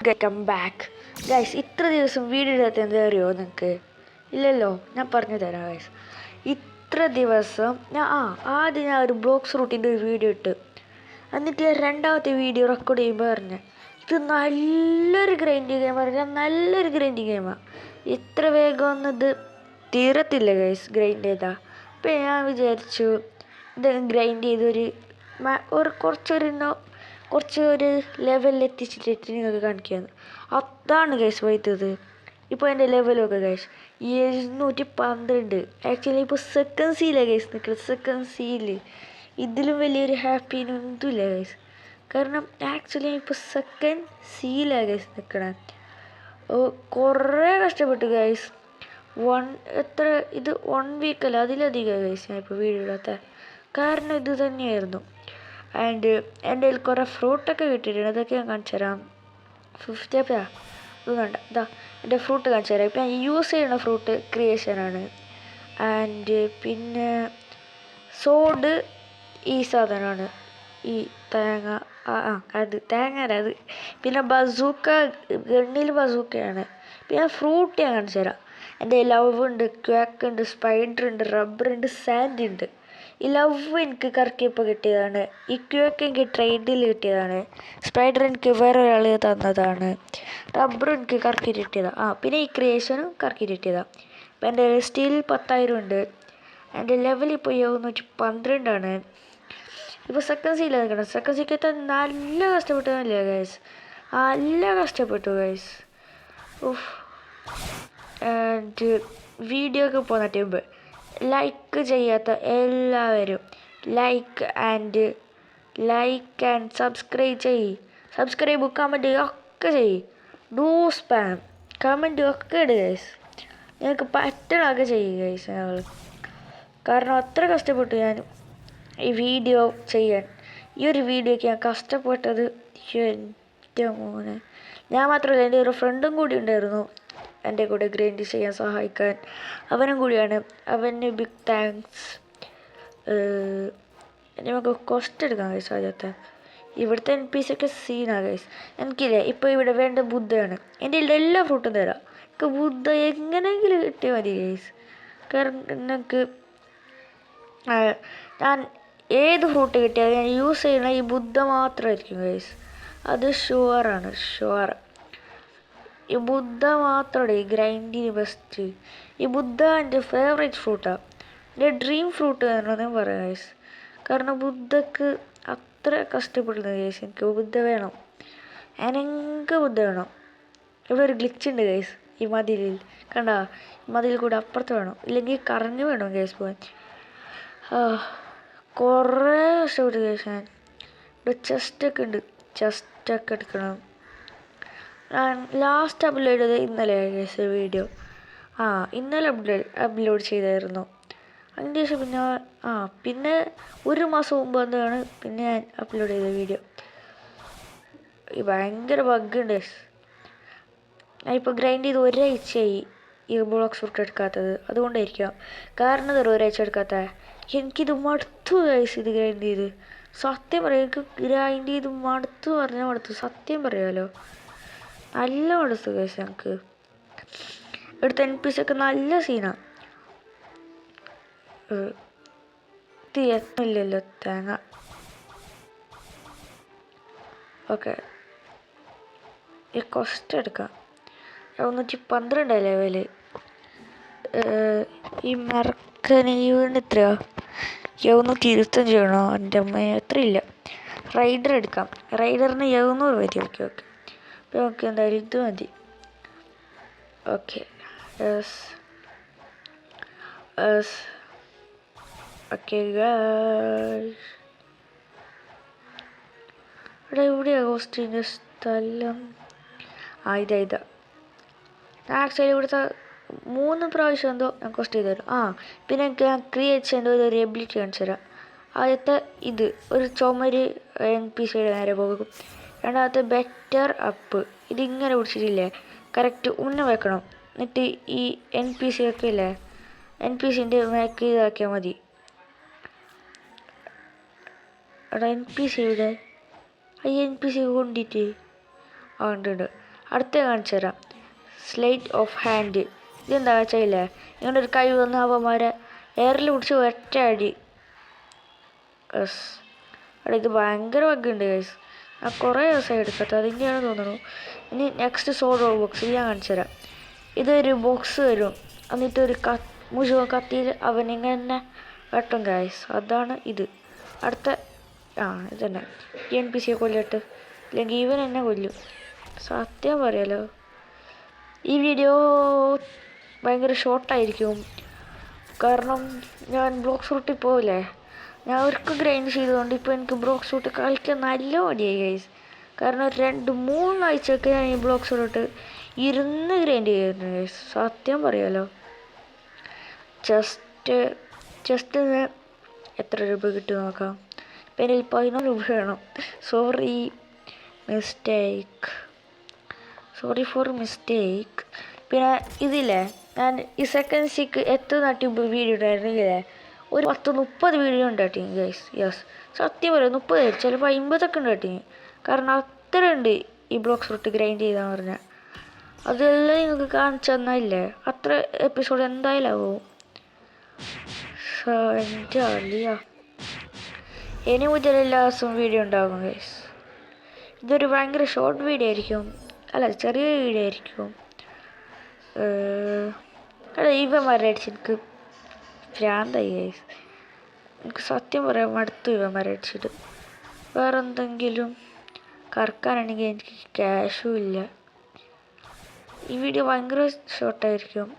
Welcome back guys. ഇത്ര ദിവസം video ഇടാത്ത എന്താ അറിയോ നിങ്ങൾക്ക്? ഇല്ലല്ലോ, ഞാൻ പറഞ്ഞു തരാം ഗൈസ്. ഇത്ര ദിവസം ആദ്യം ഞാൻ ഒരു ബ്ലോഗ്സ് റൂട്ടിൻ്റെ ഒരു വീഡിയോ ഇട്ട്, എന്നിട്ട് രണ്ടാമത്തെ വീഡിയോ റെക്കോർഡ് ചെയ്യുമ്പോൾ പറഞ്ഞ് ഇത് നല്ലൊരു ഗ്രൈൻഡിങ് ഗെയിം പറഞ്ഞാൽ നല്ലൊരു ഗ്രൈൻഡിങ് ഗെയിമാണ്. ഇത്ര വേഗം ഒന്നും ഇത് തീരത്തില്ല ഗൈസ് ഗ്രൈൻഡ് ചെയ്താൽ. അപ്പം ഞാൻ വിചാരിച്ചു ഇത് ഗ്രൈൻഡ് ചെയ്തൊരു കുറച്ചൊരു ലെവലിൽ എത്തിച്ചിട്ട് നിങ്ങൾക്ക് കാണിക്കുകയാണ്. അതാണ് ഗൈസ് വൈത്തത്. ഇപ്പോൾ എൻ്റെ ലെവലൊക്കെ ഗൈസ് 712. ആക്ച്വലി ഇപ്പോൾ സെക്കൻഡ് സീലാണ് ഗൈസ് നിൽക്കുന്നത്. സെക്കൻഡ് സീൽ ഇതിലും വലിയൊരു ഹാപ്പിനും ഒന്നുമില്ല ഗൈസ്. കാരണം ആക്ച്വലി ഇപ്പോൾ സെക്കൻഡ് സീലാണ് ഗൈസ് നിൽക്കണേ. കുറേ കഷ്ടപ്പെട്ടു ഗൈസ്. ഇത് 1 വീക്കല്ല, അതിലധികം ഗൈസ് ഞാൻ ഇപ്പോൾ വീഡിയോ ഇടാത്ത കാരണം ഇത് തന്നെയായിരുന്നു. ആൻഡ് എൻ്റെ കയ്യിൽ കുറേ ഫ്രൂട്ടൊക്കെ കിട്ടിയിട്ടുണ്ട്. അതൊക്കെ ഞാൻ കാണിച്ചു തരാം. 50 ഇത് വേണ്ട, ഇതാ എൻ്റെ ഫ്രൂട്ട് കാണിച്ചു തരാം. ഇപ്പം ഞാൻ യൂസ് ചെയ്യുന്ന ഫ്രൂട്ട് ക്രിയേഷനാണ്. ആൻഡ് പിന്നെ സോഡ് ഈ സാധനമാണ്, ഈ തേങ്ങ. അത് തേങ്ങ അത്. പിന്നെ ബസൂക്ക, ഗണ്ണിൽ ബസൂക്കയാണ്. പിന്നെ ഫ്രൂട്ട് ഞാൻ കാണിച്ചു തരാം. എൻ്റെ ലവ് ഉണ്ട്, ക്വാക്ക് ഉണ്ട്, സ്പൈഡർ ഉണ്ട്, റബ്ബർ ഉണ്ട്, സാൻഡ് ഉണ്ട്. ഈ ലവ് എനിക്ക് കറക്കിയപ്പോൾ കിട്ടിയതാണ്. ഈ ക്വാക്ക് എനിക്ക് ട്രേഡിൽ കിട്ടിയതാണ്. സ്പൈഡർ എനിക്ക് വേറെ ഒരാൾ തന്നതാണ്. റബ്ബർ എനിക്ക് കറക്കി കിട്ടിയതാണ്. പിന്നെ ഈ ക്രിയേഷനും കറക്കി കിട്ടിയതാണ്. അപ്പം എൻ്റെ സ്റ്റീൽ 10,000 ഉണ്ട്. എൻ്റെ ലെവൽ ഇപ്പോൾ 712. ഇപ്പോൾ സെക്കൻഡ് സീൽ നിൽക്കണം. സെക്കൻഡ് സീൽ നല്ല കഷ്ടപ്പെട്ടതല്ലേ ഗൈസ്? നല്ല കഷ്ടപ്പെട്ടു ഗൈസ്. ആൻഡ് വീഡിയോ ഒക്കെ പോകുന്ന ടൈം ലൈക്ക് ചെയ്യാത്ത എല്ലാവരും ലൈക്ക് ആൻഡ് സബ്സ്ക്രൈബ് കമൻറ്റ് ഒക്കെ ചെയ്യ്. ഡൂ സ്പാം കമൻറ്റ് ഒക്കെ ഇടുക ഗൈസ്. ഞങ്ങൾക്ക് പറ്റണമൊക്കെ ചെയ്യുക ഗൈസ്. ഞങ്ങൾ കാരണം അത്ര കഷ്ടപ്പെട്ടു ഞാൻ ഈ വീഡിയോ ചെയ്യാൻ. ഈ ഒരു വീഡിയോയ്ക്ക് ഞാൻ കഷ്ടപ്പെട്ടത് എൻ്റെ മോനെ. ഞാൻ മാത്രമല്ല, എൻ്റെ ഒരു ഫ്രണ്ടും കൂടി ഉണ്ടായിരുന്നു എൻ്റെ കൂടെ ഗ്രൈൻഡ് ചെയ്യാൻ സഹായിക്കാൻ. അവനും കൂടിയാണ്. അവന് ബിഗ് താങ്ക്സ്. നമുക്ക് കോസ്റ്റ് എടുക്കാം ഗൈസ്. ആദ്യത്തെ ഇവിടുത്തെ NPC ഒക്കെ സീനാണ് ഗൈസ്. എനിക്കില്ലേ ഇപ്പോൾ ഇവിടെ വേണ്ട ബുദ്ധയാണ്. എൻ്റെ എല്ലാ ഫ്രൂട്ടും തരാം. എനിക്ക് ബുദ്ധ എങ്ങനെയെങ്കിലും കിട്ടിയാൽ മതി ഗൈസ്. കാരണം എനിക്ക് ഞാൻ ഏത് ഫ്രൂട്ട് കിട്ടിയാലും ഞാൻ യൂസ് ചെയ്യുന്ന ഈ ബുദ്ധ മാത്രമായിരിക്കും ഗൈസ്. അത് ഷുവറാണ്. ഈ ബുദ്ധ മാത്രമാണ് ഈ ഗ്രൈൻഡിന് ബെസ്റ്റ്. ഈ ബുദ്ധ എൻ്റെ ഫേവറേറ്റ് ഫ്രൂട്ടാണ്. എൻ്റെ ഡ്രീം ഫ്രൂട്ട് എന്ന് ഞാൻ പറയാം ഗൈസ്. കാരണം ബുദ്ധക്ക് അത്ര കഷ്ടപ്പെടുന്നത് ഗൈസ്. എനിക്ക് ബുദ്ധ വേണം. എനിക്ക് ബുദ്ധ വേണം. ഇവിടെ ഒരു ഗ്ലിച്ച് ഉണ്ട് ഗൈസ് ഈ മതിലിൽ. കണ്ട, ഈ മതിൽ കൂടെ അപ്പുറത്ത് വേണം, ഇല്ലെങ്കിൽ കറങ്ങി വേണം ഗൈസ് പോകാൻ. കുറേ കഷ്ടപ്പെട്ടു ഗൈസ് ഞാൻ. ഇവിടെ ചെസ്റ്റൊക്കെ ഉണ്ട്. ചെസ്റ്റൊക്കെ എടുക്കണം. ഞാൻ ലാസ്റ്റ് അപ്ലോഡ് ചെയ്തത് ഇന്നലെ ഗൈസ് വീഡിയോ. ഇന്നലെ അപ്ലോഡ് ചെയ്തായിരുന്നു. അതിന് ശേഷം പിന്നെ 1 മാസം മുമ്പ് എന്താണ് പിന്നെ ഞാൻ അപ്ലോഡ് ചെയ്ത വീഡിയോ. ഭയങ്കര ബഗ്ഗുണ്ട്. ഞാൻ ഇപ്പോൾ ഗ്രൈൻഡ് ചെയ്ത് ഒരാഴ്ചയായി ഈ ബ്ലോക്സ് ഫ്രൂട്ട് എടുക്കാത്തത്. അതുകൊണ്ടായിരിക്കാം. കാരണം ഒരാഴ്ച എടുക്കാത്ത എനിക്കിത് മടുത്തു ഗൈസ്. ഇത് ഗ്രൈൻഡ് ചെയ്ത് സത്യം പറയാം, എനിക്ക് ഗ്രൈൻഡ് ചെയ്ത് മടുത്തു. സത്യം പറയാമല്ലോ, നല്ല മടുത്തു ഗൈസ്. ഞങ്ങൾക്ക് ഇവിടുത്തെ NPC ഒക്കെ നല്ല സീനാണ്. തീയത്തില്ലല്ലോ തേങ്ങ. ഓക്കെ, ഈ കോസ്റ്റ് എടുക്കാം. 112 ലെവല്. ഈ മറക്കനീവിന് എത്രയാ? 725 ആണോ? എൻ്റെ അമ്മ എത്രയില്ല. റൈഡർ എടുക്കാം. റൈഡറിന് 700 മതി. ഓക്കെ അപ്പോൾ നമുക്ക് എന്തായാലും ഇത് മതി. Okay okay guys. എവിടെയാണ് കോസ്റ്റിൻ്റെ സ്ഥലം? ഇതാ. ആക്ച്വലി ഇവിടുത്തെ 3 പ്രാവശ്യം എന്തോ ഞാൻ കോസ്റ്റ് ചെയ്ത് തരും. പിന്നെ എനിക്ക് ഞാൻ ക്രിയേറ്റ് ചെയ്യേണ്ട ഒരു എബിലിറ്റി കാണിച്ചു തരാം. ആദ്യത്തെ ഇത് ഒരു ചുമര് NPCയുടെ നേരെ പോകും. രണ്ടാമത്തെ ബെറ്റർ അപ്പ്. ഇതിങ്ങനെ പിടിച്ചിട്ടില്ലേ, കറക്റ്റ് ഉന്നം വെക്കണം. എന്നിട്ട് ഈ NPC ഒക്കെ ഇല്ലേ, NPCൻ്റെ മേക്ക് ഇതാക്കിയാൽ മതി. NPC ഇവിടെ NPC കൊണ്ടിട്ട് ഉണ്ട്. അടുത്ത കാണിച്ചു തരാം. Slate of hand. ഇതെന്താ വെച്ചാൽ ഇങ്ങനെ ഒരു കൈ വന്ന് അവന്മാരെ എയറിൽ പിടിച്ച് ഒറ്റ അടി. യെസ്, അവിടെ ഇത് ഭയങ്കര വഗ്ഗുണ്ട് ഗൈസ്. ആ കുറേ ദിവസമായി എടുക്കട്ടെ, അതിൻ്റെയാണ് തോന്നുന്നു. ഇനി നെക്സ്റ്റ് സോഡോ ബോക്സ് ഞാൻ കാണിച്ചു തരാം. ഇതൊരു ബോക്സ് വരും, എന്നിട്ടൊരു മുഴുവൻ കത്തിയിൽ അവനിങ്ങനെ വെട്ടും ഗൈസ്. അതാണ് ഇത്. അടുത്ത ഇത് തന്നെ NPCയെ കൊല്ലിട്ട്, അല്ലെങ്കിൽ ഇവൻ എന്നെ കൊല്ലും. സത്യം പറയാലോ ഈ വീഡിയോ ഭയങ്കര ഷോർട്ടായിരിക്കും, കാരണം ഞാൻ ബ്ലോക്സ് റൂട്ടിൽ പോവില്ലേ. ഞാൻ അവർക്ക് ഗ്രൈൻഡ് ചെയ്തുകൊണ്ട് ഇപ്പോൾ എനിക്ക് ബ്ലോക്സ് റൂട്ട് കളിക്കാൻ നല്ല മടിയായി ഗൈസ്. കാരണം 2-3 ആഴ്ചയൊക്കെ ഞാൻ ഈ ബ്ലോക്സ് റൂട്ട് ഇരുന്ന് ഗ്രൈൻഡ് ചെയ്യുന്നു ഗൈസ്. സത്യം പറയാലോ. ജസ്റ്റ് എത്ര രൂപ കിട്ടും നോക്കാം. ഇപ്പം എനിക്ക് 14 രൂപ വേണം. Sorry for mistake. പിന്നെ ഇതില്ലേ, ഞാൻ ഈ സെക്കൻഡ് സ്റ്റിക്ക് എത്ര നാട്ടി വീഡിയോ ഉണ്ടായിരുന്നെങ്കിലേ ഒരു 10-30 വീഡിയോ ഉണ്ടാട്ടി ഗൈസ്. യെസ്, സത്യം പറയാം 30, ചിലപ്പോൾ 50 ഉണ്ടാട്ടി. കാരണം അത്ര ഉണ്ട് ഈ ബ്ലോക്സ് റൂട്ട് ഗ്രൈൻഡ് ചെയ്താന്ന് പറഞ്ഞാൽ. അതെല്ലാം നിങ്ങൾക്ക് കാണിച്ചു തന്നില്ലേ, അത്ര എപ്പിസോഡ് എന്തായാലും ആവും. എൻ്റെ അളിയ, ഇനി മുതൽ എല്ലാ ദിവസവും വീഡിയോ ഉണ്ടാകും ഗൈസ്. ഇതൊരു ഭയങ്കര ഷോർട്ട് വീഡിയോ ആയിരിക്കും, അല്ല ചെറിയ വീഡിയോ ആയിരിക്കും. ഇവന്മാരെ അടിച്ച് എനിക്ക് ഭ്രാന്തായി ഗൈസ്. എനിക്ക് സത്യം പറയാൻ മടുത്തു ഇവന്മാരെ അടിച്ചിട്ട്. വേറെന്തെങ്കിലും കറക്കാനാണെങ്കിൽ എനിക്ക് ക്യാഷും ഇല്ല. ഈ വീഡിയോ ഭയങ്കര ഷോർട്ടായിരിക്കും,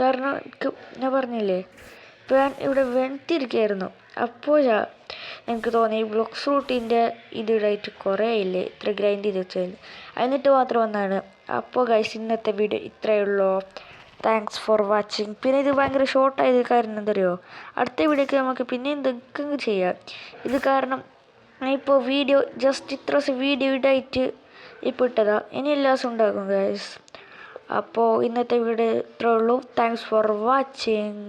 കാരണം ഞാൻ പറഞ്ഞില്ലേ ഇപ്പം ഞാൻ ഇവിടെ വെന്തിരിക്കുകയായിരുന്നു. അപ്പോഴാ എനിക്ക് തോന്നി ഈ ബ്ലോക്സ് റൂട്ടിൻ്റെ ഇതിടായിട്ട് കുറേ ഇല്ലേ ഇത്ര ഗ്രൈൻഡ് ചെയ്ത് വെച്ചാൽ, എന്നിട്ട് മാത്രം വന്നാണ്. അപ്പോൾ ഗൈസ് ഇന്നത്തെ വീഡിയോ ഇത്രയേ ഉള്ളൂ. Thanks for watching. പിന്നെ ഇത് ഭയങ്കര ഷോർട്ടായത് കാരണം എന്തറിയോ, അടുത്ത വീഡിയോക്ക് നമുക്ക് പിന്നെ എന്തൊക്കെ ചെയ്യാം. ഇത് കാരണം ഇപ്പോൾ വീഡിയോ ജസ്റ്റ് ഇത്ര ദിവസം വീഡിയോ ഇടായിട്ട് ഇപ്പോൾ ഇട്ടതാ. ഇനി എല്ലാ ദിവസവും ഉണ്ടാകും ഗൈസ്. അപ്പോൾ ഇന്നത്തെ വീഡിയോ ഇത്രയേ ഉള്ളൂ. Thanks for watching.